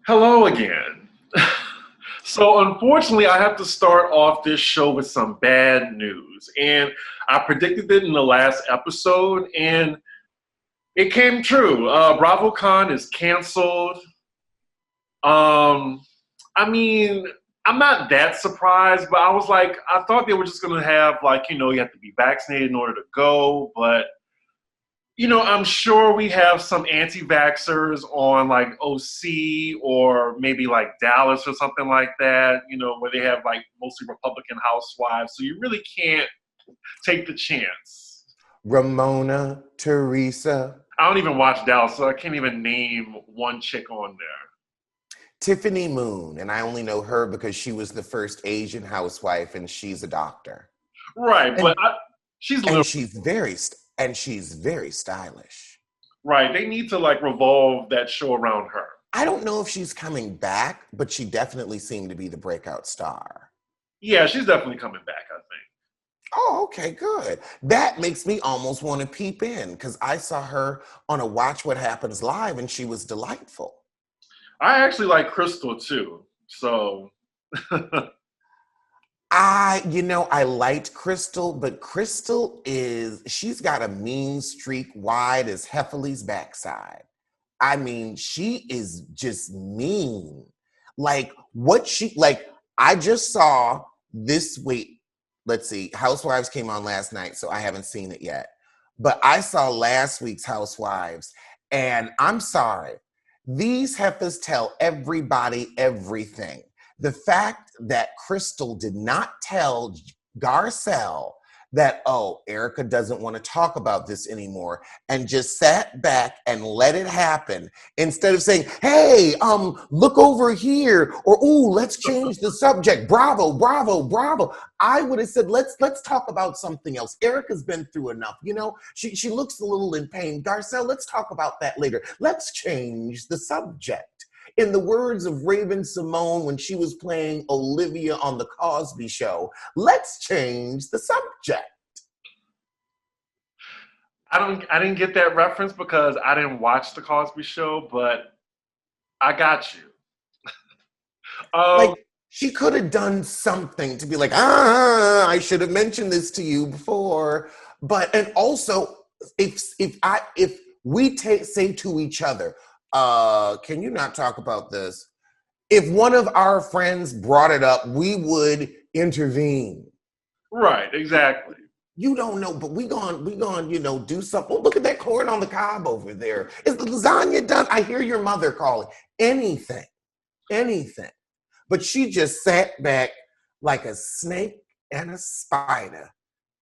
Hello again. So, unfortunately, I have to start off this show with some bad news. And I predicted it in the last episode, and it came true. Bravocon is canceled. Um, I mean, I'm not that surprised, but I was like, I thought they were just going to have, like, you have to be vaccinated in order to go. But I'm sure we have some anti-vaxxers on like OC or maybe like Dallas or something like that, where they have like mostly Republican housewives. So you really can't take the chance. Ramona, Teresa, I don't even watch Dallas, so I can't even name one chick on there. Tiffany Moon, and I only know her because she was the first Asian housewife, and she's a doctor, Right, and but she's and liberal. she's very stylish. Right, they need to like revolve that show around her. I don't know if she's coming back, but she definitely seemed to be the breakout star. Yeah, she's definitely coming back, I think. Oh, okay, good. That makes me almost want to peep in because I saw her on a Watch What Happens Live, and she was delightful. I actually like Crystal too, so I liked Crystal, but she's got a mean streak wide as Hefeli's backside. I mean, she is just mean. I just saw this week. Let's see, Housewives came on last night, so I haven't seen it yet. But I saw last week's Housewives, and I'm sorry, these heifers tell everybody everything. The fact that Crystal did not tell Garcelle that, oh, Erica doesn't want to talk about this anymore, and just sat back and let it happen instead of saying, hey, look over here, or ooh, let's change the subject. Bravo, bravo, bravo. I would have said, let's talk about something else. Erica's been through enough. She looks a little in pain. Garcelle, let's talk about that later. Let's change the subject. In the words of Raven Simone when she was playing Olivia on The Cosby Show, let's change the subject. I didn't get that reference because I didn't watch The Cosby Show, but I got you. She could have done something to be like, I should have mentioned this to you before. And also, if we say to each other, can you not talk about this? If one of our friends brought it up, we would intervene. Right, exactly. You don't know, but we gone, do something. Oh, look at that corn on the cob over there. Is the lasagna done? I hear your mother calling. Anything. But she just sat back like a snake and a spider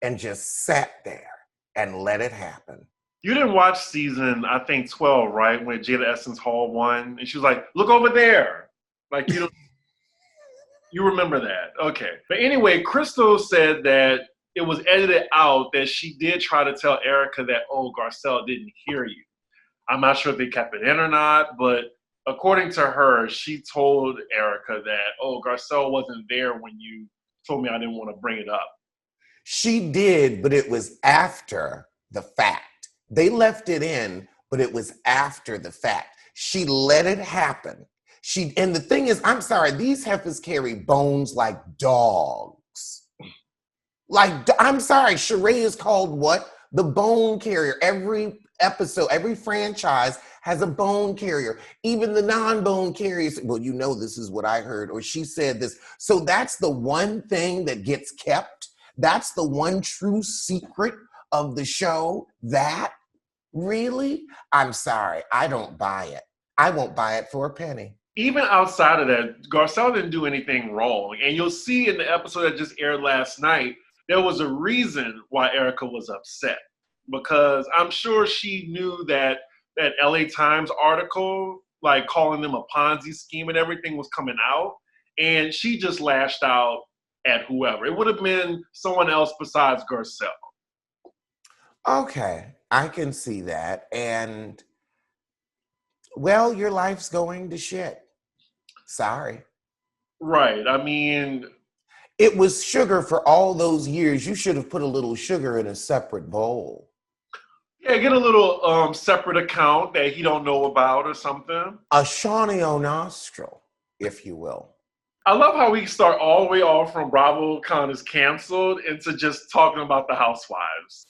and just sat there and let it happen. You didn't watch season, I think, 12, right? When Jada Essence Hall won. And she was like, look over there. Like, you remember that. Okay. But anyway, Crystal said that it was edited out that she did try to tell Erica that, oh, Garcelle didn't hear you. I'm not sure if they kept it in or not, but according to her, she told Erica that, oh, Garcelle wasn't there when you told me I didn't want to bring it up. She did, but it was after the fact. They left it in, but it was after the fact. She let it happen. And the thing is, I'm sorry, these heifers carry bones like dogs. I'm sorry, Sheree is called what? The bone carrier. Every episode, every franchise has a bone carrier. Even the non-bone carriers, well, this is what I heard, or she said this. So that's the one thing that gets kept. That's the one true secret of the show. That, really? I'm sorry, I don't buy it. I won't buy it for a penny. Even outside of that, Garcelle didn't do anything wrong. And you'll see in the episode that just aired last night, there was a reason why Erica was upset. Because I'm sure she knew that LA Times article, like calling them a Ponzi scheme and everything, was coming out. And she just lashed out at whoever. It would have been someone else besides Garcelle. Okay, I can see that. And, well, your life's going to shit. Sorry. Right. I mean, it was sugar for all those years. You should have put a little sugar in a separate bowl. Yeah, get a little separate account that he don't know about or something. A Shawnee nostril, if you will. I love how we start all the way off from Bravocon is canceled into just talking about the housewives.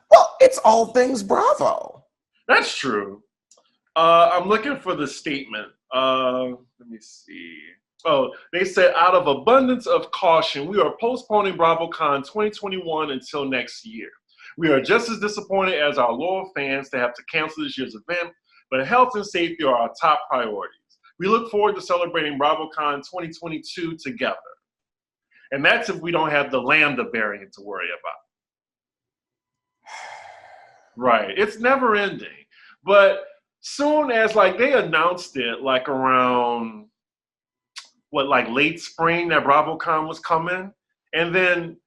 Well, it's all things Bravo. That's true. I'm looking for the statement. Let me see. Oh, they said out of abundance of caution, we are postponing BravoCon 2021 until next year. We are just as disappointed as our loyal fans to have to cancel this year's event, but health and safety are our top priorities. We look forward to celebrating BravoCon 2022 together. And that's if we don't have the Lambda variant to worry about. Right. It's never ending. But soon as like they announced it like around what like late spring that BravoCon was coming, and then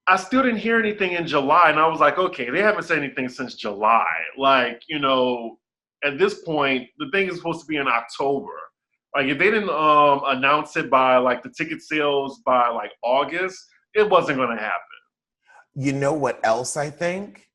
I still didn't hear anything in July, and I was like, okay, they haven't said anything since July. Like, you know, at this point, the thing is supposed to be in October. Like, if they didn't announce it by like the ticket sales by like August, it wasn't going to happen. You know what else I think?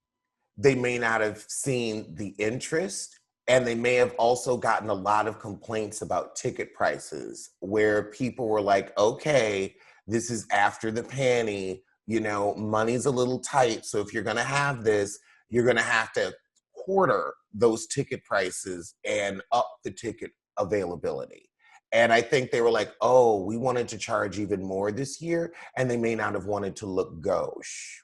They may not have seen the interest, and they may have also gotten a lot of complaints about ticket prices where people were like, okay, this is after the panty, you know, money's a little tight. So if you're going to have this, you're going to have to quarter those ticket prices and up the ticket availability. And I think they were like, oh, we wanted to charge even more this year, and they may not have wanted to look gauche.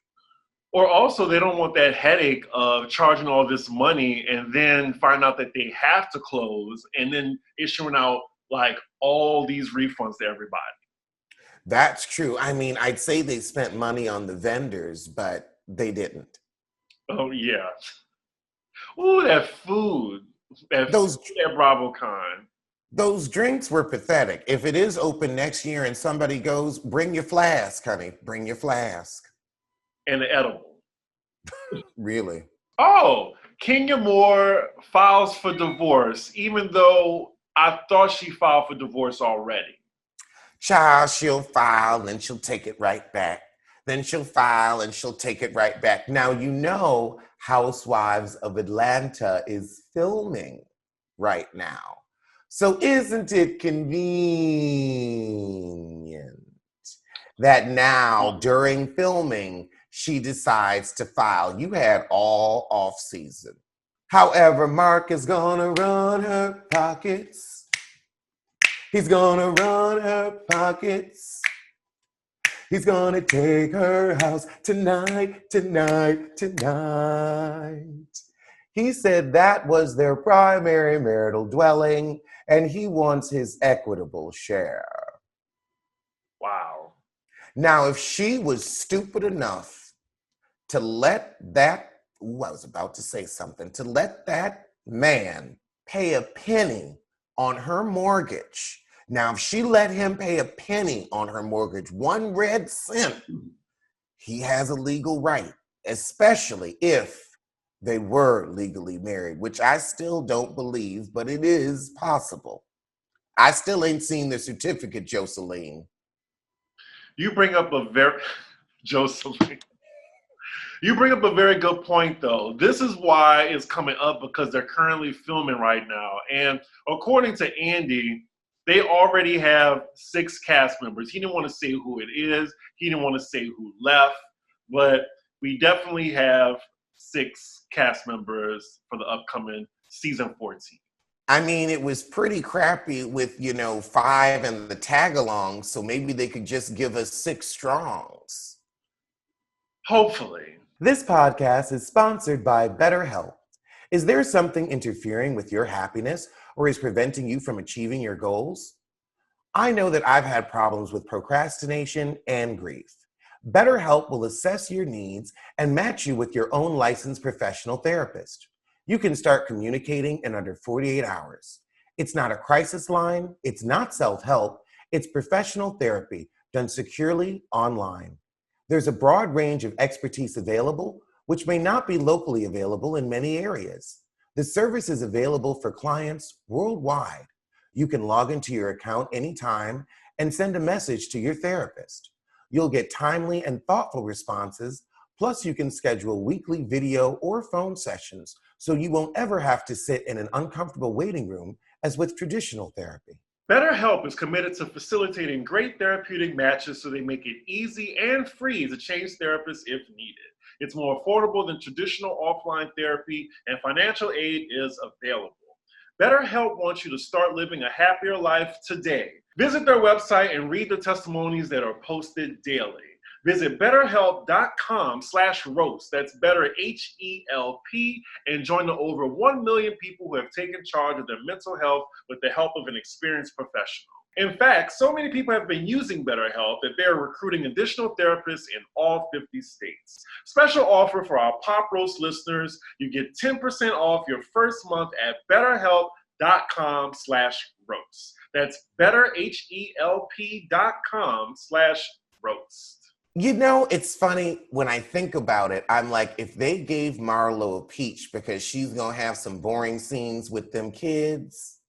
Or also, they don't want that headache of charging all this money and then find out that they have to close and then issuing out like all these refunds to everybody. That's true. I mean, I'd say they spent money on the vendors, but they didn't. Oh, yeah. Ooh, that food. That Those food at BravoCon. those drinks were pathetic. If it is open next year and somebody goes, bring your flask, honey, bring your flask. And the edible. Really? Oh, Kenya Moore files for divorce, even though I thought she filed for divorce already. Child, she'll file and she'll take it right back. Then she'll file and she'll take it right back. Now, you know, Housewives of Atlanta is filming right now. So isn't it convenient that now during filming, she decides to file? You had all off season. However, Mark is gonna run her pockets. He's gonna run her pockets. He's gonna take her house tonight, tonight, tonight. He said that was their primary marital dwelling, and he wants his equitable share. Wow. Now, if she was stupid enough to let that, I was about to say something, to let that man pay a penny on her mortgage. Now, if she let him pay a penny on her mortgage, 1 red cent, he has a legal right, especially if they were legally married, which I still don't believe, but it is possible. I still ain't seen the certificate, Jocelyn. You bring up a very Jocelyn. You bring up a very good point, though. This is why it's coming up because they're currently filming right now. And according to Andy, they already have 6 cast members. He didn't want to say who it is. He didn't want to say who left. But we definitely have 6 cast members for the upcoming season 14. I mean, it was pretty crappy with, 5 and the tag along, so maybe they could just give us 6 strongs. Hopefully. This podcast is sponsored by BetterHelp. Is there something interfering with your happiness or is preventing you from achieving your goals? I know that I've had problems with procrastination and grief. BetterHelp will assess your needs and match you with your own licensed professional therapist. You can start communicating in under 48 hours. It's not a crisis line, it's not self-help, it's professional therapy done securely online. There's a broad range of expertise available, which may not be locally available in many areas. The service is available for clients worldwide. You can log into your account anytime and send a message to your therapist. You'll get timely and thoughtful responses, Plus, you can schedule weekly video or phone sessions so you won't ever have to sit in an uncomfortable waiting room as with traditional therapy. BetterHelp is committed to facilitating great therapeutic matches so they make it easy and free to change therapists if needed. It's more affordable than traditional offline therapy, and financial aid is available. BetterHelp wants you to start living a happier life today. Visit their website and read the testimonies that are posted daily. Visit betterhelp.com/roast. That's better HELP, and join the over 1 million people who have taken charge of their mental health with the help of an experienced professional. In fact, so many people have been using BetterHelp that they're recruiting additional therapists in all 50 states. Special offer for our Pop Roast listeners. You get 10% off your first month at betterhelp.com/roast. That's betterhelp.com/roast. You know, it's funny when I think about it. I'm like, if they gave Marlo a peach because she's going to have some boring scenes with them kids,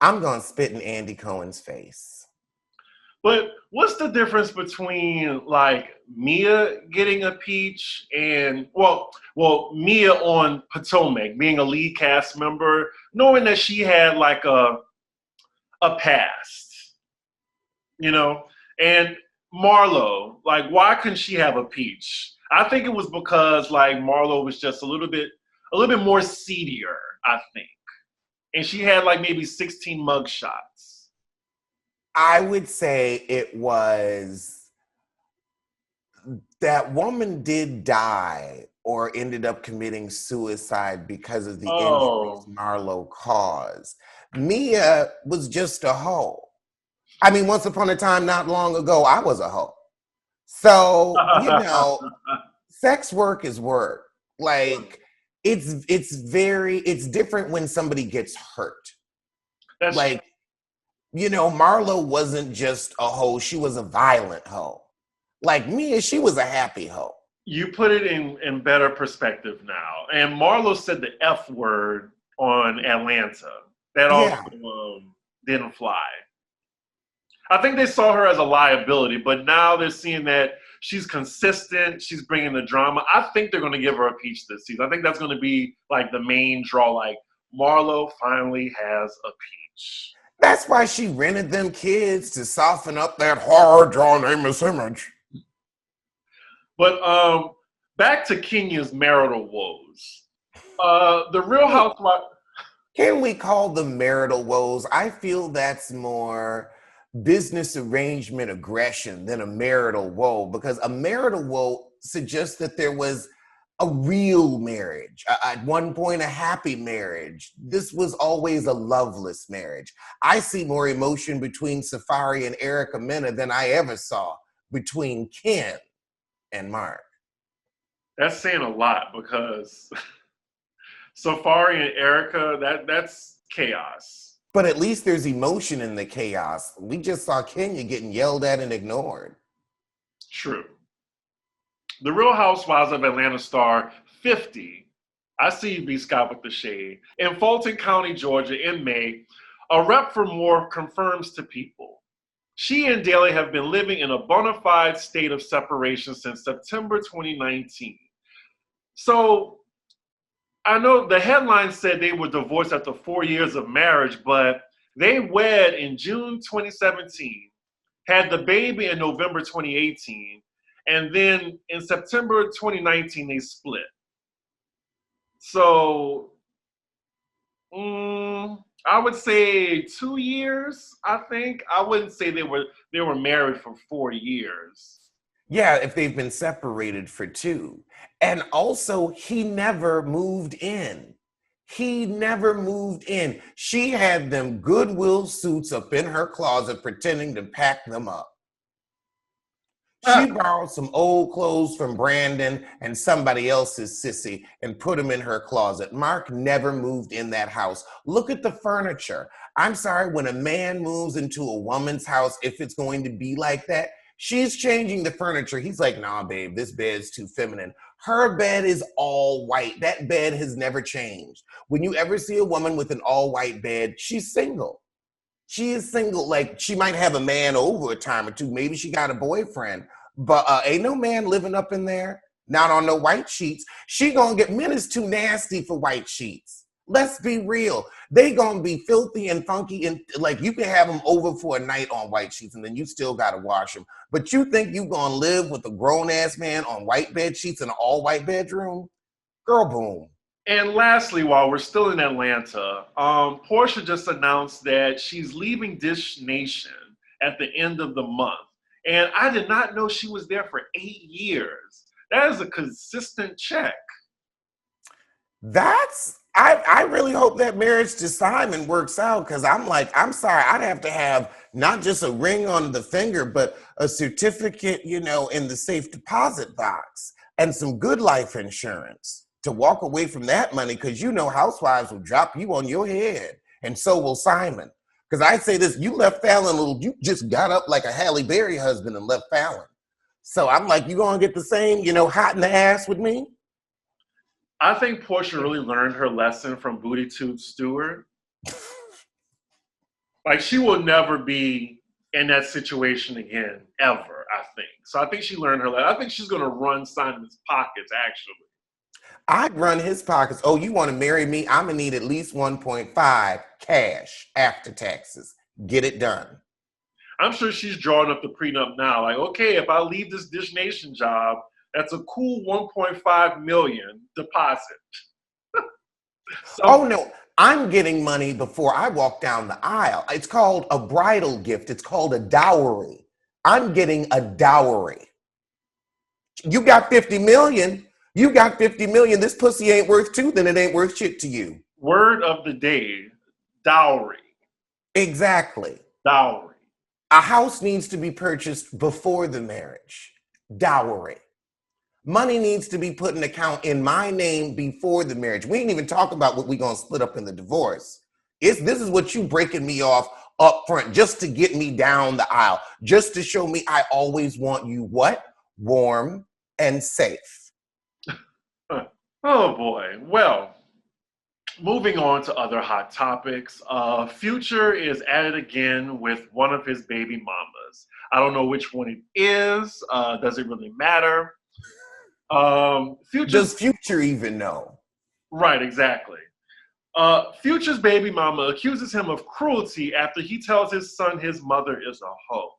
I'm going to spit in Andy Cohen's face. But what's the difference between like Mia getting a peach and well, Mia on Potomac being a lead cast member, knowing that she had like a past, you know, and Marlo, like why couldn't she have a peach? I think it was because like Marlo was just a little bit more seedier, I think, and she had like maybe 16 mug shots. I would say it was that woman did die or ended up committing suicide because of the injuries Marlo caused. Mia was just a hoe. I mean, once upon a time, not long ago, I was a hoe. So, you know, sex work is work. Like, it's different when somebody gets hurt. That's like, you know, Marlo wasn't just a hoe, she was a violent hoe. Like Mia, she was a happy hoe. You put it in better perspective now. And Marlo said the F word on Atlanta. That also didn't fly. I think they saw her as a liability, but now they're seeing that she's consistent. She's bringing the drama. I think they're going to give her a peach this season. I think that's going to be like the main draw. Like Marlo finally has a peach. That's why she rented them kids to soften up that hard John Amos image. But back to Kenya's marital woes. The Real Housewives. Can we call them marital woes? I feel that's more business arrangement aggression than a marital woe, because a marital woe suggests that there was a real marriage, at one point a happy marriage. This was always a loveless marriage. I see more emotion between Safari and Erica Mena than I ever saw between Ken and Mark. That's saying a lot, because Safari and Erica, that's chaos. But at least there's emotion in the chaos. We just saw Kenya getting yelled at and ignored. True. The Real Housewives of Atlanta star 50, I see you, B. Scott, with the shade, in Fulton County, Georgia in May, a rep for Moore confirms to People. She and Daly have been living in a bona fide state of separation since September 2019. So I know the headline said they were divorced after 4 years of marriage, but they wed in June 2017, had the baby in November 2018, and then in September 2019, they split. So I would say 2 years, I think. I wouldn't say they were married for 4 years. Yeah, if they've been separated for 2. And also, he never moved in. He never moved in. She had them Goodwill suits up in her closet pretending to pack them up. She borrowed some old clothes from Brandon and somebody else's sissy and put them in her closet. Mark never moved in that house. Look at the furniture. I'm sorry, when a man moves into a woman's house, if it's going to be like that, she's changing the furniture. He's like, nah, babe, this bed's too feminine. Her bed is all white. That bed has never changed. When you ever see a woman with an all white bed, she's single. She is single. Like, she might have a man over a time or two. Maybe she got a boyfriend, but ain't no man living up in there. Not on the white sheets. She gonna get, men is too nasty for white sheets. Let's be real. They gonna be filthy and funky, and like you can have them over for a night on white sheets and then you still gotta wash them. But you think you gonna live with a grown-ass man on white bed sheets in an all-white bedroom? Girl, boom. And lastly, while we're still in Atlanta, Porsha just announced that she's leaving Dish Nation at the end of the month. And I did not know she was there for 8 years. That is a consistent check. I really hope that marriage to Simon works out, because I'm like, I'm sorry, I'd have to have not just a ring on the finger, but a certificate, in the safe deposit box and some good life insurance to walk away from that money, because housewives will drop you on your head, and so will Simon. Because I say this, you left Fallon you just got up like a Halle Berry husband and left Fallon. So I'm like, you gonna get the same, hot in the ass with me? I think Porsha really learned her lesson from Booty Tooth Stewart. Like, she will never be in that situation again, ever, I think. So I think she learned her lesson. I think she's gonna run Simon's pockets, actually. I'd run his pockets. Oh, you want to marry me? I'm going to need at least 1.5 cash after taxes. Get it done. I'm sure she's drawing up the prenup now. Like, okay, if I leave this Dish Nation job, that's a cool 1.5 million deposit. Oh, no. I'm getting money before I walk down the aisle. It's called a bridal gift. It's called a dowry. I'm getting a dowry. You got 50 million. You got 50 million. This pussy ain't worth two, then it ain't worth shit to you. Word of the day, dowry. Exactly. Dowry. A house needs to be purchased before the marriage. Dowry. Money needs to be put in account in my name before the marriage. We ain't even talk about what we gonna split up in the divorce. This is what you breaking me off up front just to get me down the aisle, just to show me I always want you what? Warm and safe. Oh boy. Well, moving on to other hot topics. Future is at it again with one of his baby mamas. I don't know which one it is. Does it really matter? Does Future even know? Right, exactly. Future's baby mama accuses him of cruelty after he tells his son his mother is a hoe.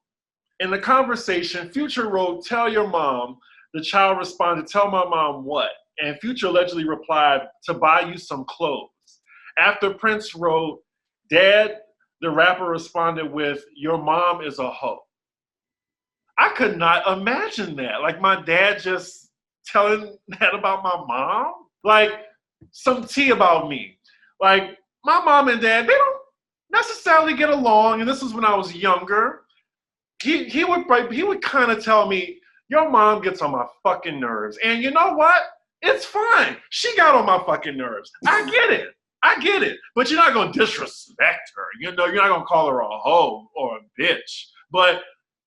In the conversation, Future wrote, "Tell your mom." The child responded, "Tell my mom what?" And Future allegedly replied, "To buy you some clothes." After Prince wrote, "Dad," the rapper responded with, "Your mom is a hoe." I could not imagine that. Like, my dad just telling that about my mom? Like, some tea about me. Like, my mom and dad, they don't necessarily get along, and this was when I was younger. He would kind of tell me, "Your mom gets on my fucking nerves." And you know what? It's fine. She got on my fucking nerves. I get it. But you're not going to disrespect her. You're not going to call her a hoe or a bitch. But,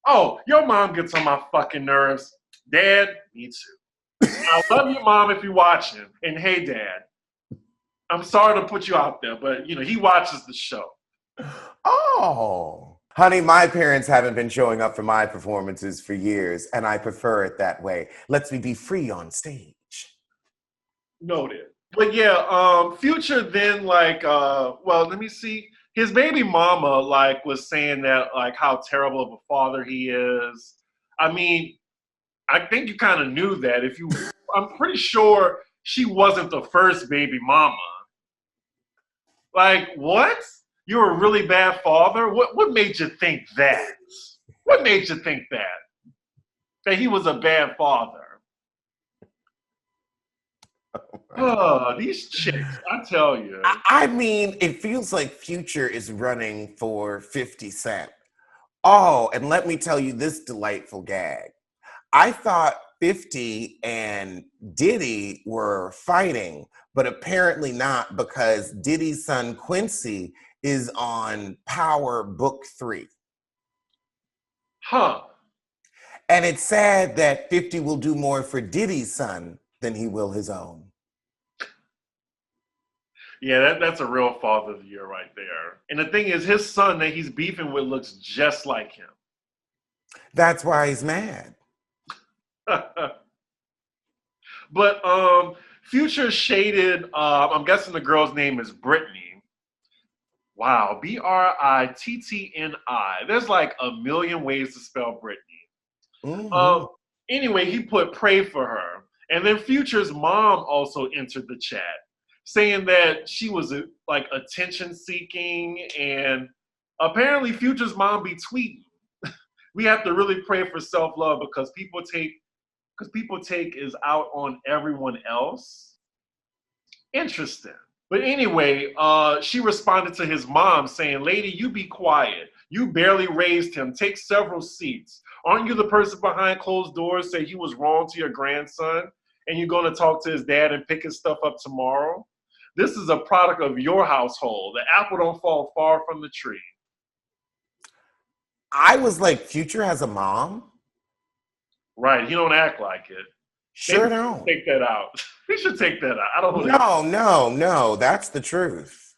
oh, your mom gets on my fucking nerves. Dad, me too. I love you, Mom, if you're watching. And hey, Dad, I'm sorry to put you out there, but, he watches the show. Oh. Honey, my parents haven't been showing up for my performances for years, and I prefer it that way. Lets me be free on stage. Noted. But yeah, Future then let me see. His baby mama was saying that how terrible of a father he is. I mean, I think you kind of knew that. I'm pretty sure she wasn't the first baby mama. Like, what? You're a really bad father? What made you think that? What made you think that? That he was a bad father? Oh, these chicks, I tell you. I mean, it feels like Future is running for 50 Cent. Oh, and let me tell you this delightful gag. I thought 50 and Diddy were fighting, but apparently not, because Diddy's son Quincy is on Power Book 3. Huh. And it's sad that 50 will do more for Diddy's son than he will his own. Yeah, that's a real father of the year right there. And the thing is, his son that he's beefing with looks just like him. That's why he's mad. But Future shaded, I'm guessing the girl's name is Brittany. Wow, Brittni. There's like a million ways to spell Brittany. Mm-hmm. Um, anyway, he put pray for her. And then Future's mom also entered the chat saying that she was like attention seeking, and apparently Future's mom be tweeting. We have to really pray for self-love because people take is out on everyone else. Interesting. But anyway, she responded to his mom saying, "Lady, you be quiet. You barely raised him. Take several seats. Aren't you the person behind closed doors say he was wrong to your grandson? And you're going to talk to his dad and pick his stuff up tomorrow? This is a product of your household. The apple don't fall far from the tree." I was like, Future has a mom? Right. He don't act like it. Maybe Sure we should don't. take that out. We should take that out. I don't know. No. That's the truth.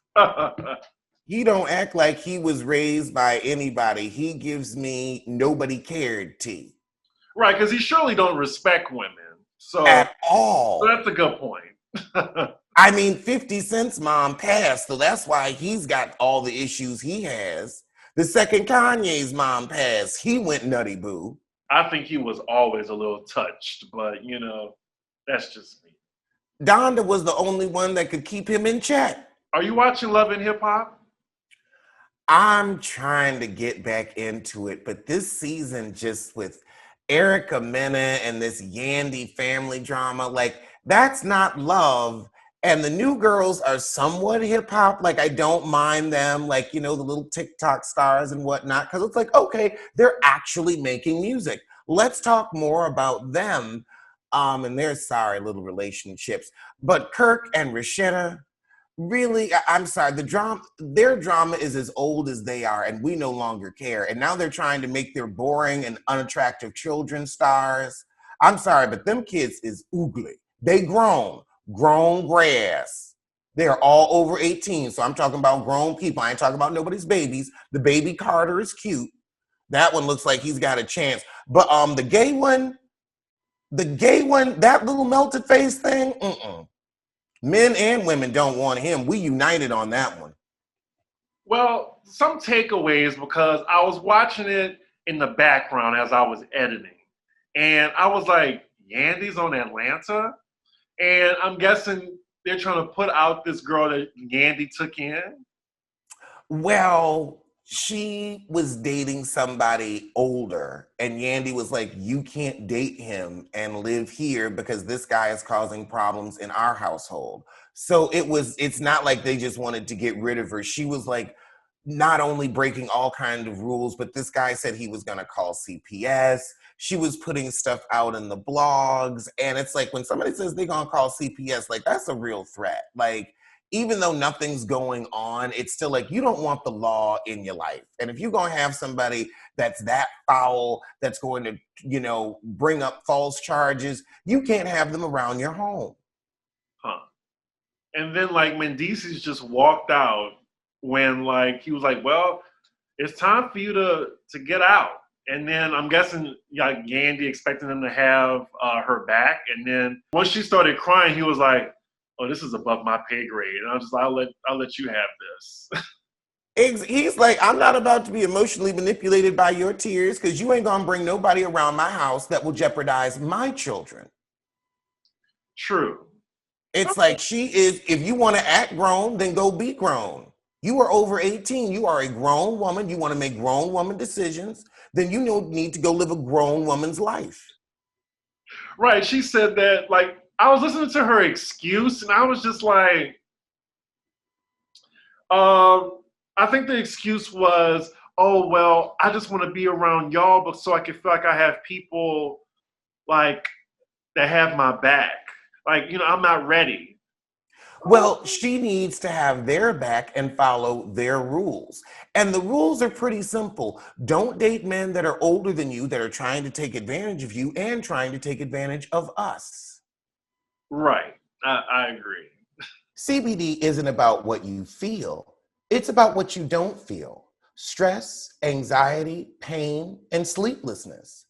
He don't act like he was raised by anybody. He gives me nobody cared tea. Right, because he surely don't respect women. So At all. that's a good point. I mean, 50 Cent's mom passed, so that's why he's got all the issues he has. The second Kanye's mom passed, he went nutty boo. I think he was always a little touched, but that's just me. Donda was the only one that could keep him in check. Are you watching Love and Hip Hop? I'm trying to get back into it, but this season just with Erica Mena and this Yandy family drama, like that's not love. And the new girls are somewhat hip hop. Like I don't mind them, like, the little TikTok stars and whatnot, because it's like, okay, they're actually making music. Let's talk more about them and their sorry little relationships. But Kirk and Rashida, really, I'm sorry, their drama is as old as they are, and we no longer care. And now they're trying to make their boring and unattractive children stars. I'm sorry, but them kids is oogly. They grown grass. They're all over 18. So I'm talking about grown people. I ain't talking about nobody's babies. The baby Carter is cute. That one looks like he's got a chance. But the gay one, that little melted face thing, men and women don't want him. We united on that one. Well, some takeaways, because I was watching it in the background as I was editing. And I was like, Yandy's on Atlanta? And I'm guessing they're trying to put out this girl that Yandy took in. Well, she was dating somebody older, and Yandy was like, you can't date him and live here because this guy is causing problems in our household. So it's not like they just wanted to get rid of her. She was like, not only breaking all kinds of rules, but this guy said he was going to call CPS. She was putting stuff out in the blogs. And it's like, when somebody says they're going to call CPS, like, that's a real threat. Like, even though nothing's going on, it's still like, you don't want the law in your life. And if you're going to have somebody that's that foul, that's going to, bring up false charges, you can't have them around your home. Huh. And then, like, Mendices just walked out when, like, he was like, well, it's time for you to get out. And then I'm guessing, like, Yandy expecting him to have her back. And then once she started crying, he was like, oh, this is above my pay grade. And I was just like, I'll let you have this. He's like, I'm not about to be emotionally manipulated by your tears, because you ain't gonna bring nobody around my house that will jeopardize my children. True. It's like, if you want to act grown, then go be grown. You are over 18. You are a grown woman. You want to make grown woman decisions. Then you need to go live a grown woman's life. Right. She said that, like, I was listening to her excuse, and I was just like, I think the excuse was, oh, well, I just want to be around y'all, but so I can feel like I have people, like, that have my back. Like, I'm not ready. Well, she needs to have their back and follow their rules. And the rules are pretty simple. Don't date men that are older than you, that are trying to take advantage of you and trying to take advantage of us. Right. I agree. CBD isn't about what you feel. It's about what you don't feel. Stress, anxiety, pain, and sleeplessness.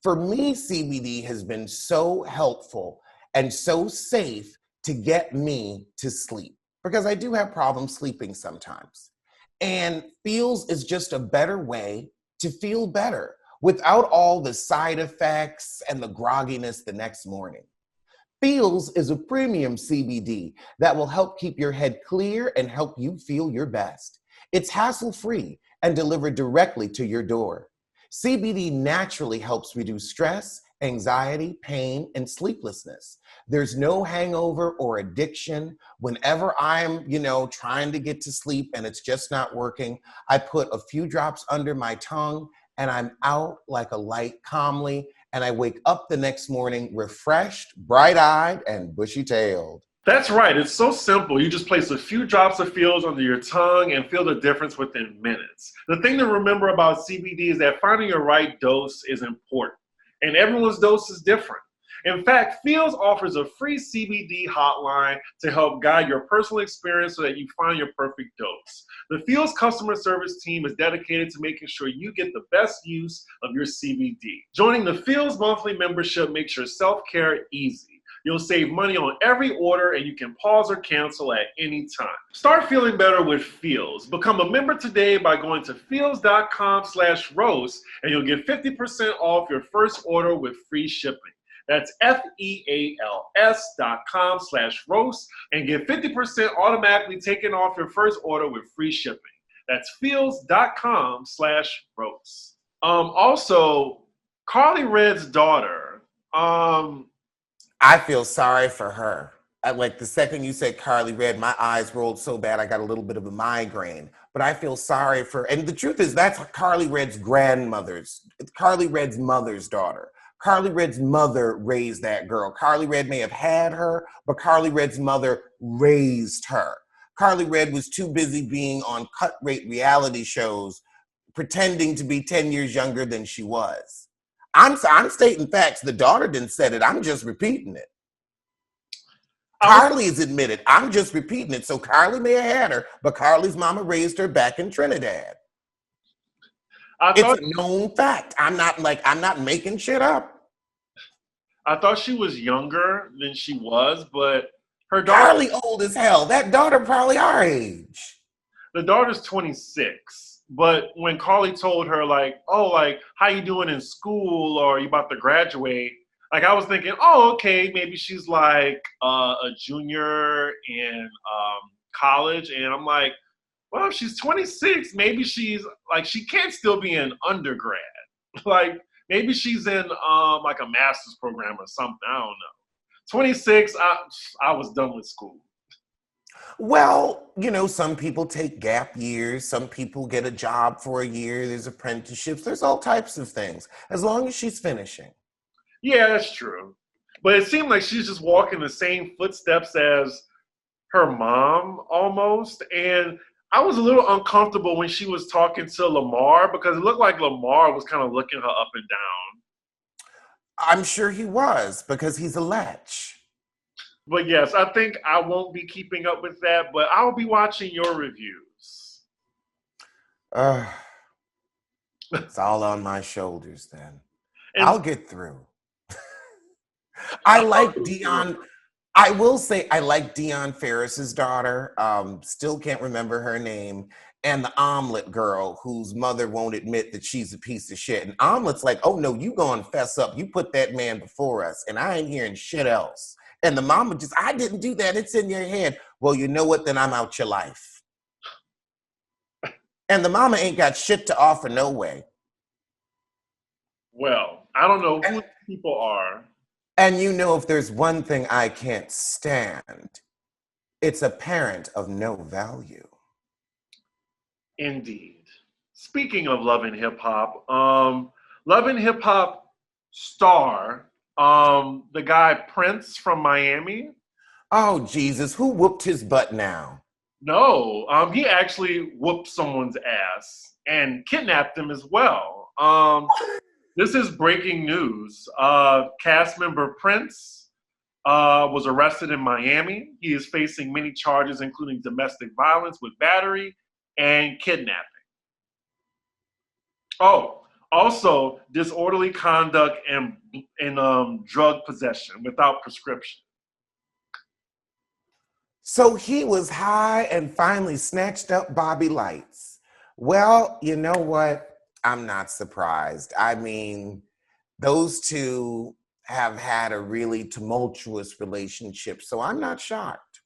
For me, CBD has been so helpful. and so safe to get me to sleep, because I do have problems sleeping sometimes. And Feels is just a better way to feel better without all the side effects and the grogginess the next morning. Feels is a premium CBD that will help keep your head clear and help you feel your best. It's hassle-free and delivered directly to your door. CBD naturally helps reduce stress, anxiety, pain, and sleeplessness. There's no hangover or addiction. Whenever I'm, trying to get to sleep and it's just not working, I put a few drops under my tongue and I'm out like a light calmly, and I wake up the next morning refreshed, bright-eyed, and bushy-tailed. That's right. It's so simple. You just place a few drops of Feels under your tongue and feel the difference within minutes. The thing to remember about CBD is that finding your right dose is important, and everyone's dose is different. In fact, Feels offers a free CBD hotline to help guide your personal experience so that you find your perfect dose. The Feels customer service team is dedicated to making sure you get the best use of your CBD. Joining the Feels monthly membership makes your self-care easy. You'll save money on every order, and you can pause or cancel at any time. Start feeling better with Feels. Become a member today by going to feels.com/roast, and you'll get 50% off your first order with free shipping. That's FEALS.com/roast, and get 50% automatically taken off your first order with free shipping. That's feels.com/roast. Also, Carly Red's daughter, I feel sorry for her. Like the second you said Carly Red, my eyes rolled so bad I got a little bit of a migraine. But I feel sorry for, and the truth is that's Carly Red's mother's daughter. Carly Red's mother raised that girl. Carly Red may have had her, but Carly Red's mother raised her. Carly Red was too busy being on cut-rate reality shows, pretending to be 10 years younger than she was. I'm stating facts. The daughter didn't say it. I'm just repeating it. Carly has admitted. I'm just repeating it. So Carly may have had her, but Carly's mama raised her back in Trinidad. It's a known fact. I'm not making shit up. I thought she was younger than she was, but her daughter. Carly old as hell. That daughter probably our age. The daughter's 26. But when Carly told her, how you doing in school, or are you about to graduate? I was thinking, okay, maybe she's like a junior in college. And I'm like, well, if she's 26, maybe she's she can't still be in undergrad. Maybe she's in a master's program or something. I don't know. 26, I was done with school. Well, some people take gap years. Some people get a job for a year. There's apprenticeships. There's all types of things, as long as she's finishing. Yeah, that's true. But it seemed like she's just walking the same footsteps as her mom almost. And I was a little uncomfortable when she was talking to Lamar, because it looked like Lamar was kind of looking her up and down. I'm sure he was, because he's a lech. But yes, I think I won't be keeping up with that, but I'll be watching your reviews. It's all on my shoulders then. And I'll get through. I like Dion. I will say I like Dion Ferris's daughter. Still can't remember her name. And the omelet girl whose mother won't admit that she's a piece of shit. And Omelet's like, oh no, you gonna fess up. You put that man before us, and I ain't hearing shit else. And the mama I didn't do that. It's in your head. Well, you know what? Then I'm out your life. And the mama ain't got shit to offer no way. Well, I don't know who people are. And if there's one thing I can't stand, it's a parent of no value. Indeed. Speaking of Love and Hip Hop, Love and Hip Hop star, the guy Prince from Miami. Oh, Jesus. Who whooped his butt now? No, he actually whooped someone's ass and kidnapped him as well. This is breaking news. Cast member Prince was arrested in Miami. He is facing many charges, including domestic violence with battery and kidnapping. Oh, Also, disorderly conduct and drug possession without prescription. So he was high and finally snatched up Bobby Lights. Well, you know what? I'm not surprised. I mean, those two have had a really tumultuous relationship, so I'm not shocked.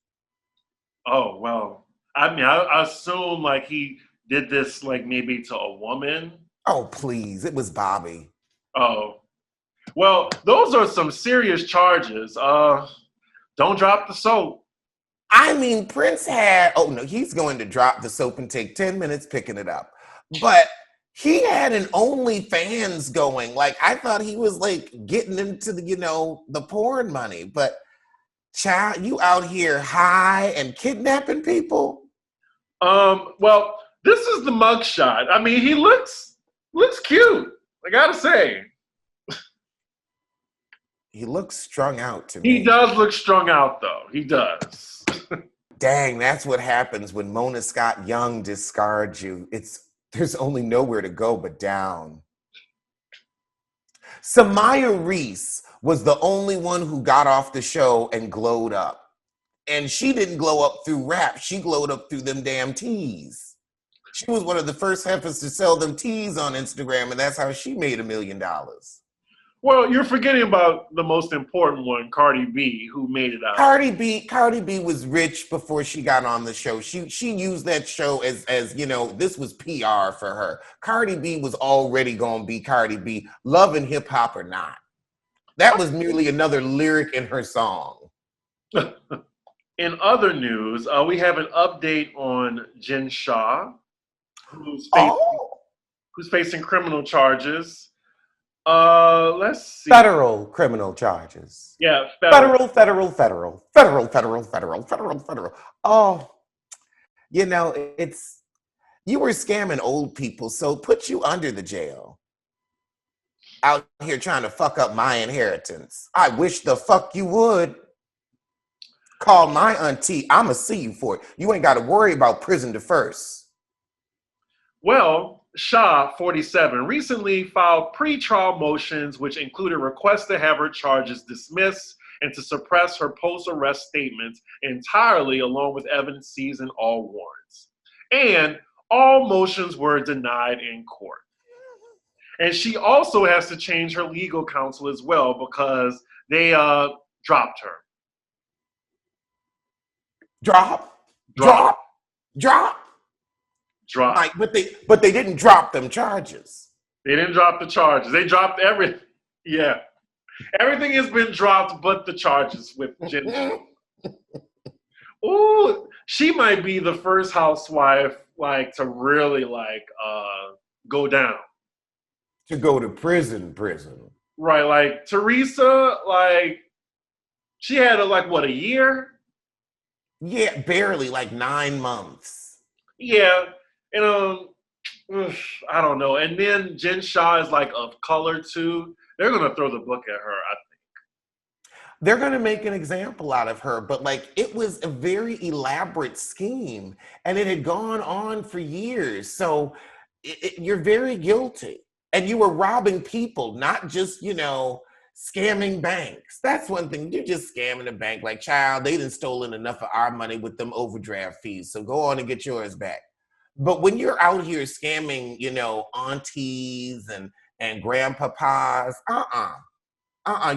Oh well, I mean, I assume like he did this like maybe to a woman. Oh, please. It was Bobby. Oh well, those are some serious charges. Don't drop the soap. I mean, Prince had, oh no, he's going to drop the soap and take 10 minutes picking it up. But he had an OnlyFans going. Like, I thought he was like getting into the, the porn money. But child, you out here high and kidnapping people? Well, this is the mugshot. I mean, he looks cute. I gotta say, He looks strung out to he me. does look strung out, though. He does. Dang, that's what happens when Mona Scott Young discards you. There's only nowhere to go but down. Samaya Reese was the only one who got off the show and glowed up. And she didn't glow up through rap. She glowed up through them damn teas. She was one of the first heifers to sell them teas on Instagram, and that's how she made $1 million. Well, you're forgetting about the most important one, Cardi B, who made it out. Cardi B was rich before she got on the show. She used that show as this was PR for her. Cardi B was already gonna be Cardi B, loving hip hop or not. That was merely another lyric in her song. In other news, we have an update on Jen Shah, who's facing criminal charges. Let's see. Federal criminal charges. Yeah, federal. Oh, you were scamming old people, so put you under the jail. Out here trying to fuck up my inheritance. I wish the fuck you would. Call my auntie. I'ma see you for it. You ain't got to worry about prison to first. Well, Shah, 47, recently filed pre-trial motions which included requests to have her charges dismissed and to suppress her post-arrest statements entirely, along with evidence seized in all warrants. And all motions were denied in court. And she also has to change her legal counsel as well because they dropped her. Drop. Like, but they didn't drop them charges. They didn't drop the charges. They dropped everything. Yeah. Everything has been dropped but the charges with Jen. Ooh, she might be the first housewife to really go down. To go to prison. Right, like Teresa, she had a year? Yeah, barely, 9 months. Yeah, and I don't know. And then Jen Shah is of color too. They're gonna throw the book at her, I think. They're gonna make an example out of her, but it was a very elaborate scheme, and it had gone on for years. So you're very guilty, and you were robbing people, not just scamming banks. That's one thing. You're just scamming a bank. Child, they done stolen enough of our money with them overdraft fees. So go on and get yours back. But when you're out here scamming, aunties and grandpapas,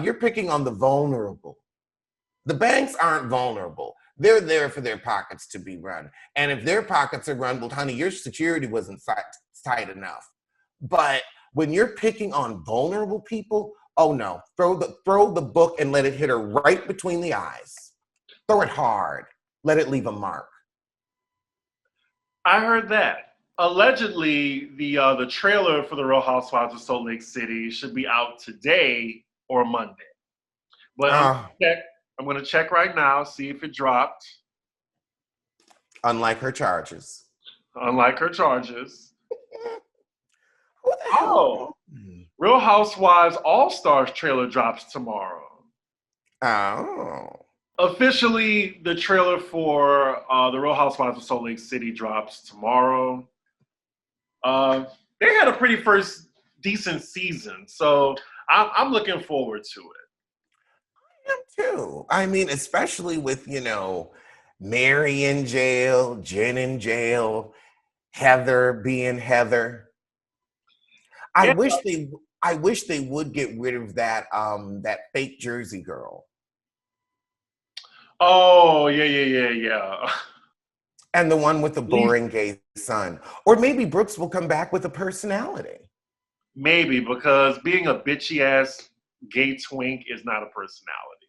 you're picking on the vulnerable. The banks aren't vulnerable. They're there for their pockets to be run. And if their pockets are run, well, honey, your security wasn't tight enough. But when you're picking on vulnerable people, oh no, throw the book and let it hit her right between the eyes. Throw it hard. Let it leave a mark. I heard that. Allegedly, the trailer for the Real Housewives of Salt Lake City should be out today or Monday. But I'm gonna check right now, see if it dropped. Unlike her charges. Oh, Real Housewives All-Stars trailer drops tomorrow. Oh. Officially, the trailer for the Real Housewives of Salt Lake City drops tomorrow. They had a pretty first decent season. So I'm looking forward to it. I am too. I mean, especially with, Mary in jail, Jen in jail, Heather being Heather. I Yeah. wish they I wish they would get rid of that fake Jersey girl. Oh, yeah. And the one with the Please, boring gay son. Or maybe Brooks will come back with a personality. maybe, because being a bitchy ass gay twink is not a personality.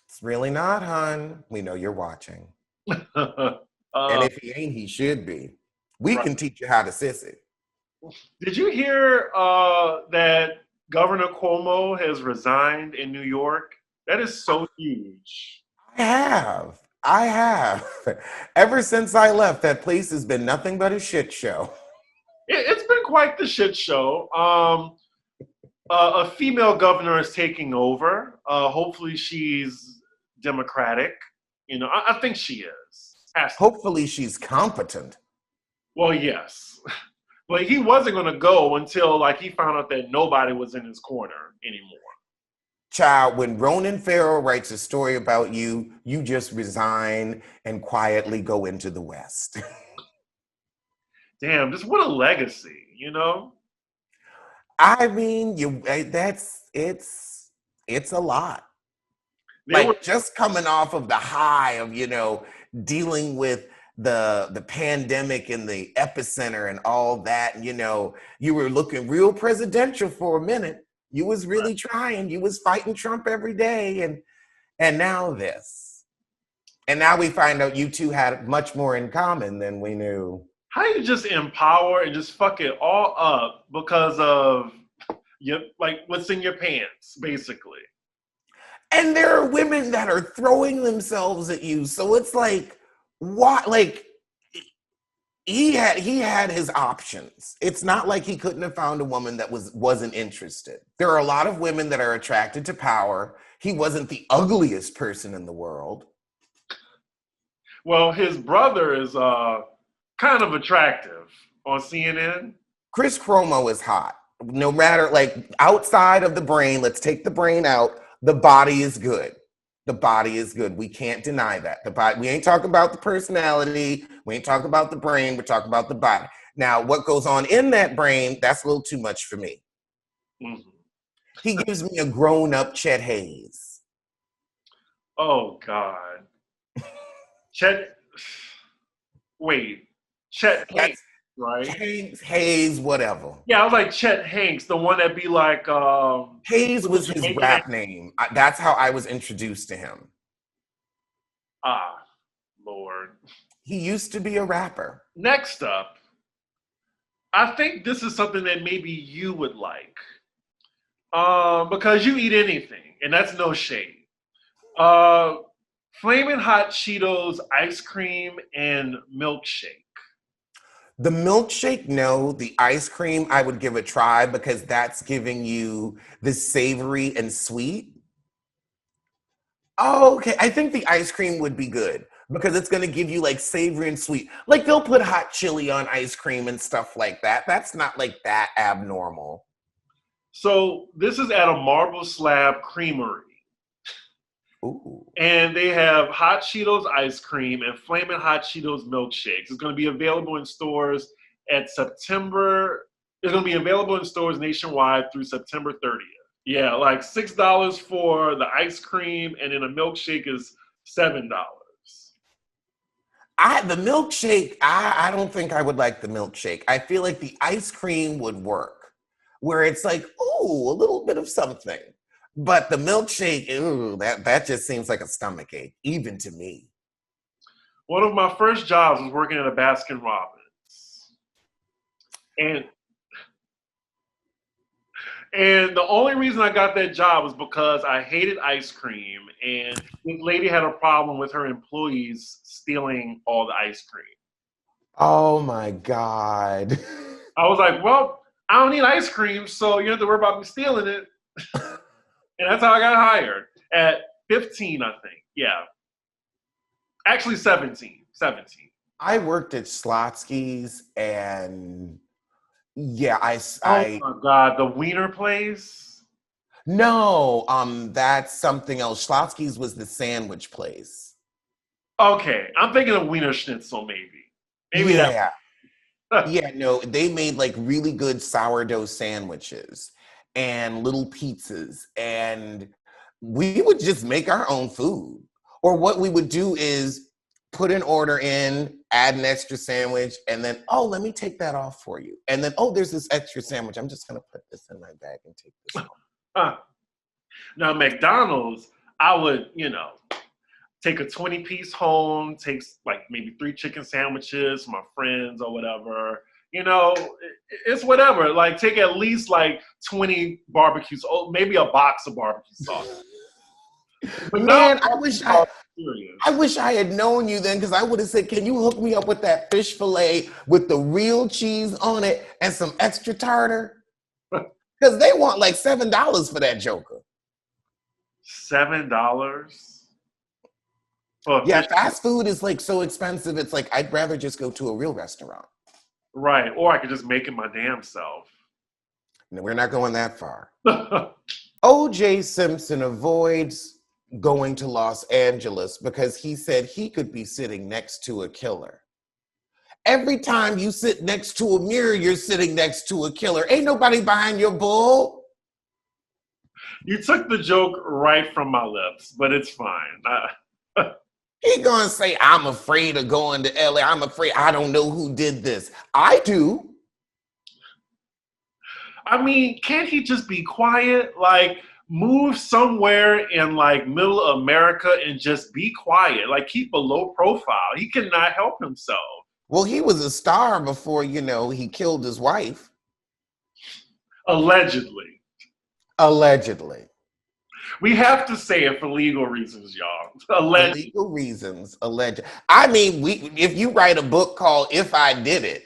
It's really not, hun. We know you're watching. And uh, if he ain't, he should be. We right. can teach you how to sissy. Did you hear that Governor Cuomo has resigned in New York? That is so huge. I have. I have. Ever since I left, that place has been nothing but a shit show. It's been quite the shit show. A female governor is taking over. Hopefully, she's Democratic. I think she is. Has to. Hopefully, she's competent. Well, yes, but he wasn't going to go until he found out that nobody was in his corner anymore. Child, when Ronan Farrow writes a story about you, you just resign and quietly go into the West. Damn, just what a legacy. I mean, it's a lot. There was Like just coming off of the high of, dealing with the pandemic and the epicenter and all that, you were looking real presidential for a minute. You was really trying. You was fighting Trump every day, and now this. And now we find out you two had much more in common than we knew. how do you just empower and just fuck it all up because of what's in your pants, basically. And there are women that are throwing themselves at you. So it's like, what? Like, he had his options. It's not like he couldn't have found a woman that wasn't interested. There are a lot of women that are attracted to power. He wasn't the ugliest person in the world. Well, his brother is kind of attractive on CNN. Chris Cuomo is hot. No matter, like, outside of the brain, let's take the brain out. The body is good. The body is good. We can't deny that. The body. We ain't talking about the personality. We ain't talking about the brain. We're talking about the body. Now, what goes on in that brain, that's a little too much for me. Mm-hmm. He gives me a grown-up Chet Hayes. Oh God, Chet. Wait, Chet Hanks, That's right? Hayes, whatever. Yeah, I was like Chet Hanks, the one that be like Hayes was the his Jamaican. rap name. That's how I was introduced to him. Ah, Lord. He used to be a rapper. Next up, I think this is something that maybe you would like. Because you eat anything, and that's no shade. Uh, Flaming Hot Cheetos ice cream and milkshake. The milkshake, no. The ice cream, I would give a try because that's giving you the savory and sweet. Oh, okay. I think the ice cream would be good because it's going to give you like savory and sweet. Like they'll put hot chili on ice cream and stuff like that. That's not like that abnormal. So this is at a Marble Slab Creamery. Ooh. And they have Hot Cheetos ice cream and Flamin' Hot Cheetos milkshakes. It's going to be available in stores at September. It's going to be available in stores nationwide through September 30th. Yeah, like $6 for the ice cream, and then a milkshake is $7. The milkshake, I don't think I would like the milkshake. I feel like the ice cream would work, where it's like, ooh, a little bit of something. But the milkshake, ooh, that just seems like a stomach ache, even to me. One of my first jobs was working at a Baskin Robbins. And the only reason I got that job was because I hated ice cream, and this lady had a problem with her employees stealing all the ice cream. Oh my God. I was like, well, I don't need ice cream, so you don't have to worry about me stealing it. And that's how I got hired at 15, I think. Yeah. Actually, 17. 17. I worked at Slotsky's and Yeah, Oh my God, the wiener place? no, that's something else. Schlotsky's was the sandwich place. Okay, I'm thinking of Wiener Schnitzel, maybe. Maybe that. Yeah. Yeah, no, they made like really good sourdough sandwiches and little pizzas, and we would just make our own food. Or what we would do is put an order in, add an extra sandwich, and then, oh, let me take that off for you. And then, oh, there's this extra sandwich. I'm just gonna put this in my bag and take this home. Huh. Now, McDonald's, I would, take a 20-piece home, takes like maybe 3 chicken sandwiches for my friends or whatever. It's whatever. Like take at least like 20 barbecues, maybe a box of barbecue sauce. But now Man, I wish I had known you then, because I would have said, can you hook me up with that fish fillet with the real cheese on it and some extra tartar? Because they want like $7 for that joker. $7? Yeah, fast food is like so expensive. It's like, I'd rather just go to a real restaurant. Right, or I could just make it my damn self. No, we're not going that far. O.J. Simpson avoids going to Los Angeles because he said he could be sitting next to a killer. Every time you sit next to a mirror, you're sitting next to a killer. Ain't nobody behind your bull. You took the joke right from my lips, but it's fine. He gonna say, I'm afraid of going to LA. I'm afraid. I don't know who did this. I do. I mean, can't he just be quiet? Like, move somewhere in like middle America and just be quiet. Like, keep a low profile. He cannot help himself. Well, he was a star before, he killed his wife. Allegedly. Allegedly. We have to say it for legal reasons, y'all. Allegedly. Legal reasons, alleged. I mean, if you write a book called If I Did It,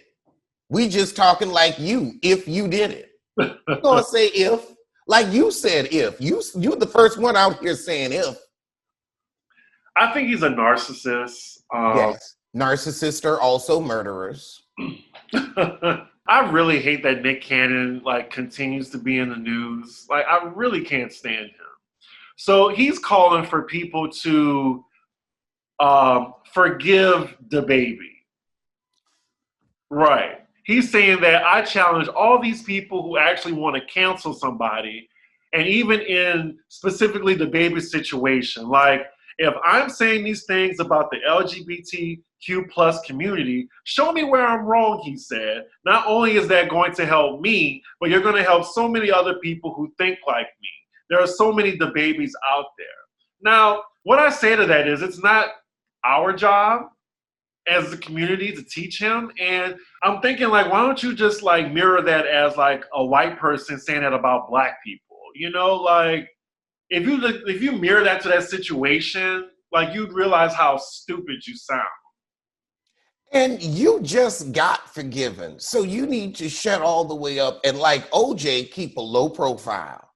we just talking like you, if you did it. You're gonna say if, like you said if. You're the first one out here saying if. I think he's a narcissist. Yes. Narcissists are also murderers. I really hate that Nick Cannon continues to be in the news. I really can't stand him. So he's calling for people to forgive the baby. Right. He's saying that I challenge all these people who actually want to cancel somebody, and even in specifically the baby situation. Like, if I'm saying these things about the LGBTQ plus community, show me where I'm wrong, he said. Not only is that going to help me, but you're going to help so many other people who think like me. There are so many the babies out there. Now, what I say to that is it's not our job as the community to teach him. And I'm thinking, why don't you just mirror that as a white person saying that about black people? If you mirror that to that situation, you'd realize how stupid you sound. And you just got forgiven. So you need to shut all the way up and, like OJ, keep a low profile.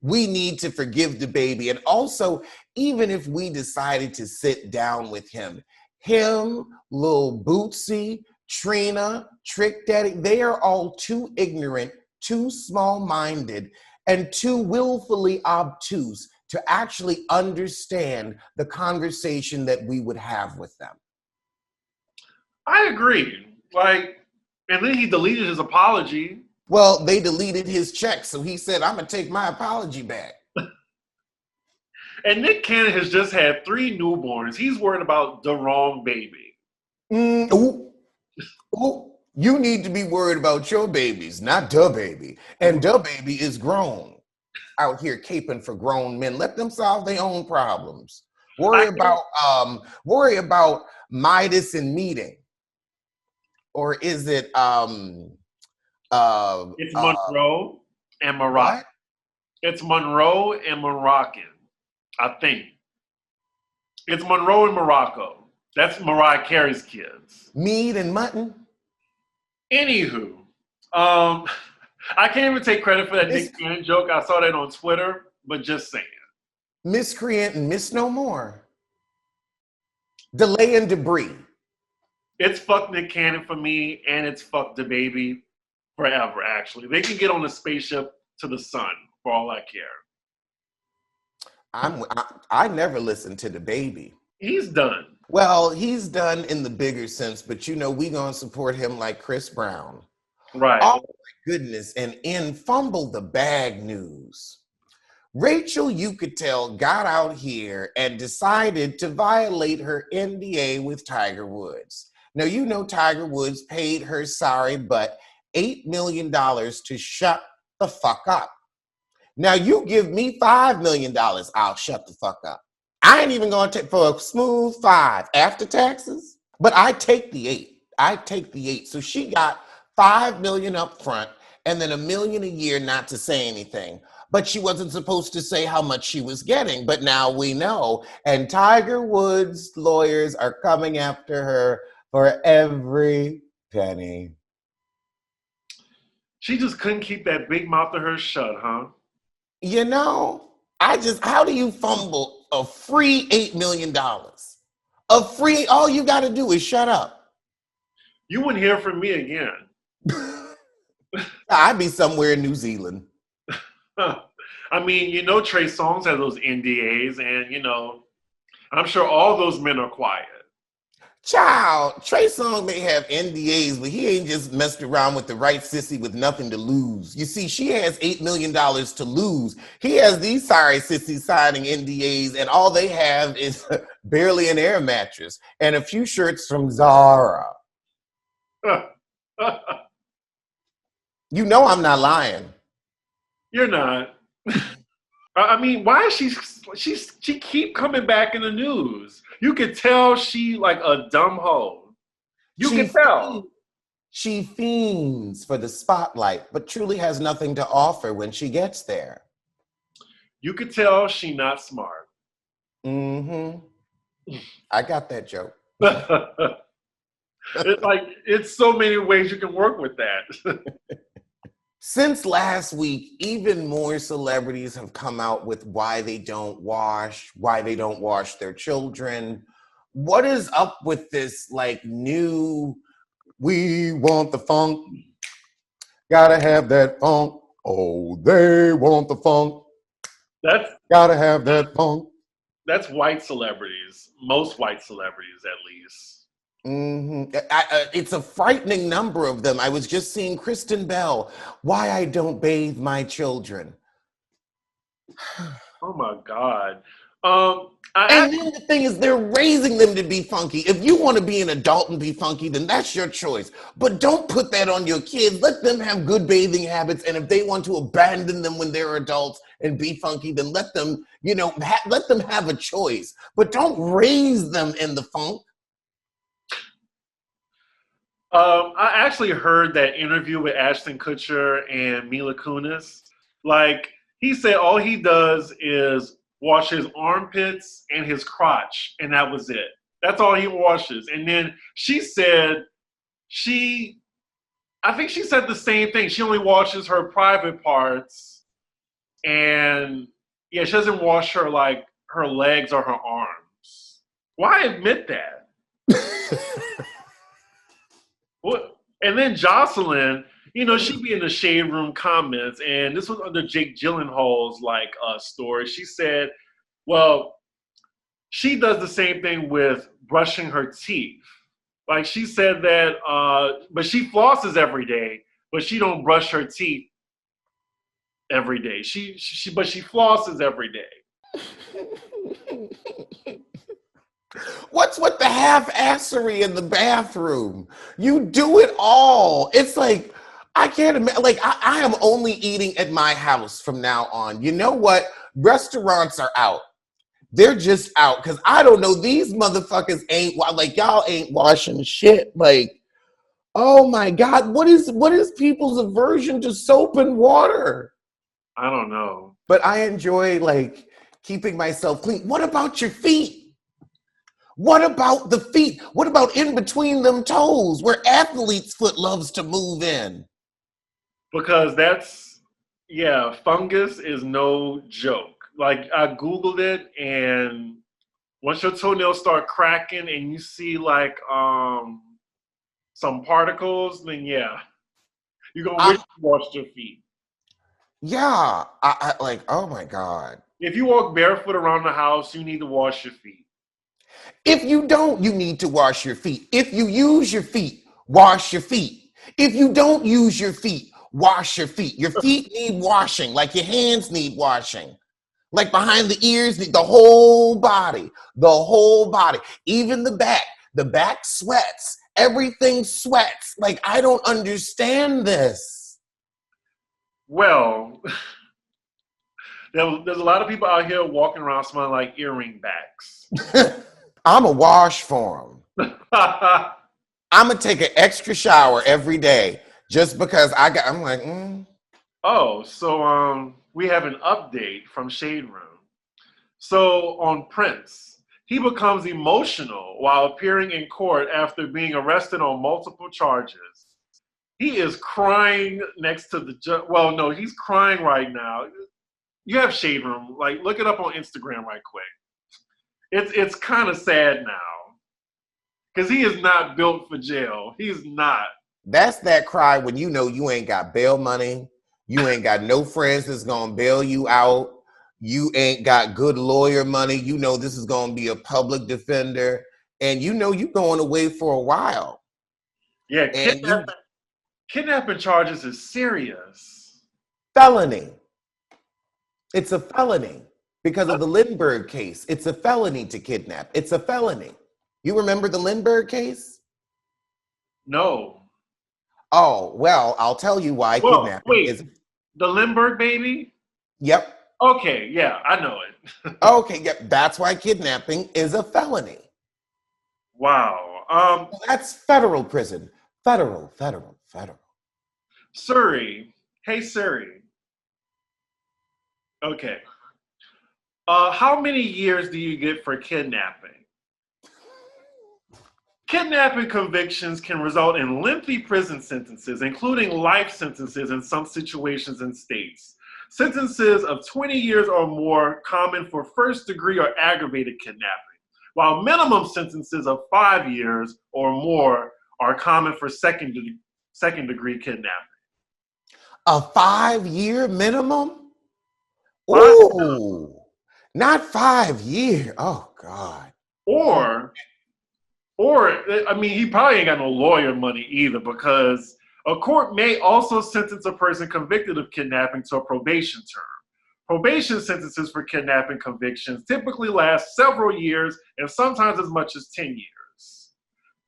We need to forgive the baby. And also, even if we decided to sit down with him, Lil Bootsy, Trina, Trick Daddy, they are all too ignorant, too small-minded, and too willfully obtuse to actually understand the conversation that we would have with them. I agree. And then he deleted his apology. Well, they deleted his check, so he said, I'm going to take my apology back. And Nick Cannon has just had 3 newborns. He's worried about the wrong baby. You need to be worried about your babies, not the baby. And the baby is grown, out here caping for grown men. Let them solve their own problems. Worry about Midas and Meeting. Or is it it's Monroe and Morocco. What? It's Monroe and Moroccan, I think. It's Monroe and Morocco. That's Mariah Carey's kids. Mead and Mutton? Anywho, I can't even take credit for that Nick Cannon joke. I saw that on Twitter, but just saying. Miscreant and miss no more. Delay and debris. It's fuck Nick Cannon for me, and it's fuck the baby. forever, actually. They can get on a spaceship to the sun, for all I care. I never listened to the baby. He's done. Well, he's done in the bigger sense, but we gonna support him like Chris Brown. Right. Oh my goodness. And in Fumble the Bag news, Rachel, you could tell, got out here and decided to violate her NDA with Tiger Woods. Now, you know Tiger Woods paid her sorry but $8 million to shut the fuck up. Now, you give me $5 million, I'll shut the fuck up. I ain't even going to take for a smooth 5 after taxes, but I take the 8. I take the 8. So she got $5 million up front and then $1 million a year not to say anything. But she wasn't supposed to say how much she was getting. But now we know. And Tiger Woods' lawyers are coming after her for every penny. She just couldn't keep that big mouth of hers shut, huh? You know, how do you fumble a free $8 million? A free, all you got to do is shut up. You wouldn't hear from me again. I'd be somewhere in New Zealand. I mean, Trey Songz has those NDAs, and, I'm sure all those men are quiet. Child, Trey Songz may have NDAs, but he ain't just messed around with the right sissy with nothing to lose. You see, she has $8 million to lose. He has these sorry sissies signing NDAs, and all they have is barely an air mattress and a few shirts from Zara. You know I'm not lying. You're not. I mean, why is she keep coming back in the news? You could tell she like a dumb hoe. You can tell. She fiends for the spotlight, but truly has nothing to offer when she gets there. You could tell she not smart. Mm-hmm. I got that joke. It's so many ways you can work with that. Since last week, even more celebrities have come out with why they don't wash their children. What is up with this new, we want the funk, gotta have that funk. Oh, they want the funk. Gotta have that funk. That's white celebrities, most white celebrities at least. Mm-hmm. It's a frightening number of them. I was just seeing Kristen Bell, why I don't bathe my children. Oh my God. And then the thing is, they're raising them to be funky. If you want to be an adult and be funky, then that's your choice. But don't put that on your kids. Let them have good bathing habits. And if they want to abandon them when they're adults and be funky, then let them, let them have a choice. But don't raise them in the funk. I actually heard that interview with Ashton Kutcher and Mila Kunis. He said all he does is wash his armpits and his crotch, and that was it. That's all he washes. And then she said I think she said the same thing. She only washes her private parts, and she doesn't wash her legs or her arms. Why admit that? And then Jocelyn, she'd be in the shade room comments, and this was under Jake Gyllenhaal's story. She said, well, she does the same thing with brushing her teeth. She said that, but she flosses every day, but she don't brush her teeth every day. But she flosses every day. What's with the half-assery in the bathroom? You do it all. It's I can't imagine. I am only eating at my house from now on. You know what? Restaurants are out. They're just out because I don't know. These motherfuckers ain't y'all ain't washing shit. Oh my God, what is people's aversion to soap and water? I don't know. But I enjoy keeping myself clean. What about your feet? What about the feet? What about in between them toes where athlete's foot loves to move in? Because fungus is no joke. I Googled it, and once your toenails start cracking and you see some particles, then You're gonna I, wish you washed your feet. yeah, I like. Oh my God. If you walk barefoot around the house, you need to wash your feet. If you don't, you need to wash your feet. If you use your feet, wash your feet. If you don't use your feet, wash your feet. Your feet need washing, like your hands need washing. Like behind the ears, the whole body, even the back. The back sweats. Everything sweats. Like, I don't understand this. Well, there's a lot of people out here walking around smelling like earring backs. I'm a wash for them. I'm gonna take an extra shower every day just because I'm like, Oh, so we have an update from Shade Room. So on Prince, he becomes emotional while appearing in court after being arrested on multiple charges. He is crying next to the judge. Well, no, he's crying right now. You have Shade Room. Like, look it up on Instagram right quick. It's kind of sad now because he is not built for jail. He's not. that's that cry when you know you ain't got bail money, you ain't got no friends that's gonna bail you out, you ain't got good lawyer money, you know this is gonna be a public defender, and you know you going away for a while. Yeah, And you kidnapping charges is serious. felony. It's a felony because of the Lindbergh case. It's a felony to kidnap. It's a felony. You remember the Lindbergh case? No. Oh, well, I'll tell you why Well, kidnapping wait. is. The Lindbergh baby? Yep. Okay, yeah, I know it. Okay, yep. That's why kidnapping is a felony. Wow. That's federal prison. Federal. Siri. Hey, Siri. Okay. How many years do you get for kidnapping? Kidnapping convictions can result in lengthy prison sentences, including life sentences in some situations and states. Sentences of 20 years or more common for first degree or aggravated kidnapping, while minimum sentences of 5 years or more are common for second degree kidnapping. A 5-year minimum? Five, Ooh, not 5 years. Oh, God. or Or, I mean, he probably ain't got no lawyer money either because a court may also sentence a person convicted of kidnapping to a probation term. Probation sentences for kidnapping convictions typically last several years and sometimes as much as 10 years.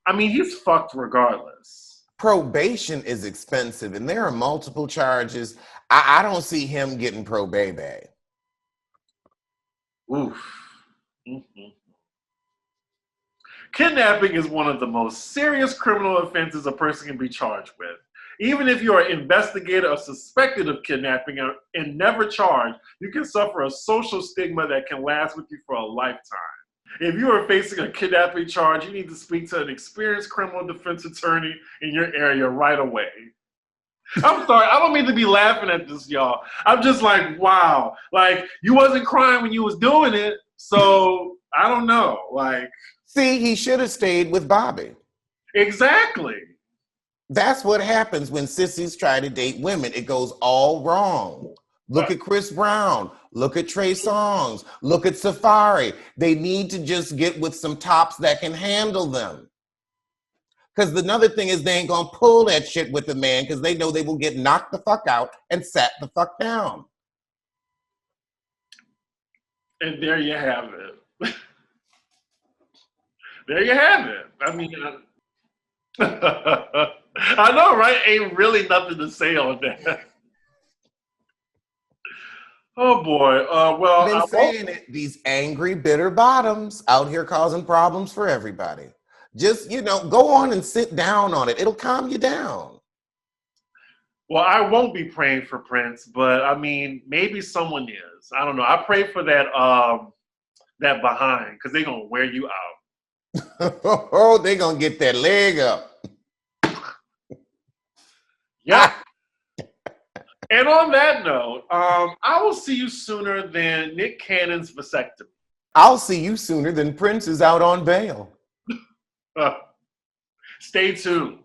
I mean, he's fucked regardless. Probation is expensive, and there are multiple charges. I don't see him getting pro baby. Oof. Mm-hmm. Kidnapping is one of the most serious criminal offenses a person can be charged with. Even if you are investigated or suspected of kidnapping and never charged, you can suffer a social stigma that can last with you for a lifetime. If you are facing a kidnapping charge, you need to speak to an experienced criminal defense attorney in your area right away. I'm sorry, I don't mean to be laughing at this, y'all. I'm just like, wow. Like, you wasn't crying when you was doing it, so I don't know. Like, see, he should have stayed with Bobby. Exactly. That's what happens when sissies try to date women. It goes all wrong. Look at Chris Brown. Look at Trey Songz. Look at Safari. They need to just get with some tops that can handle them. Because another thing is they ain't going to pull that shit with the man because they know they will get knocked the fuck out and sat the fuck down. And there you have it. There you have it. I mean, I know, right? Ain't really nothing to say on that. Oh boy. Well, Been saying it. These angry, bitter bottoms out here causing problems for everybody. Just, go on and sit down on it. It'll calm you down. Well, I won't be praying for Prince, but I mean, maybe someone is. I don't know. I pray for that behind because they're gonna wear you out. Oh, they're gonna get that leg up. Yep. And on that note, I will see you sooner than Nick Cannon's vasectomy. I'll see you sooner than Prince is out on bail. Stay tuned.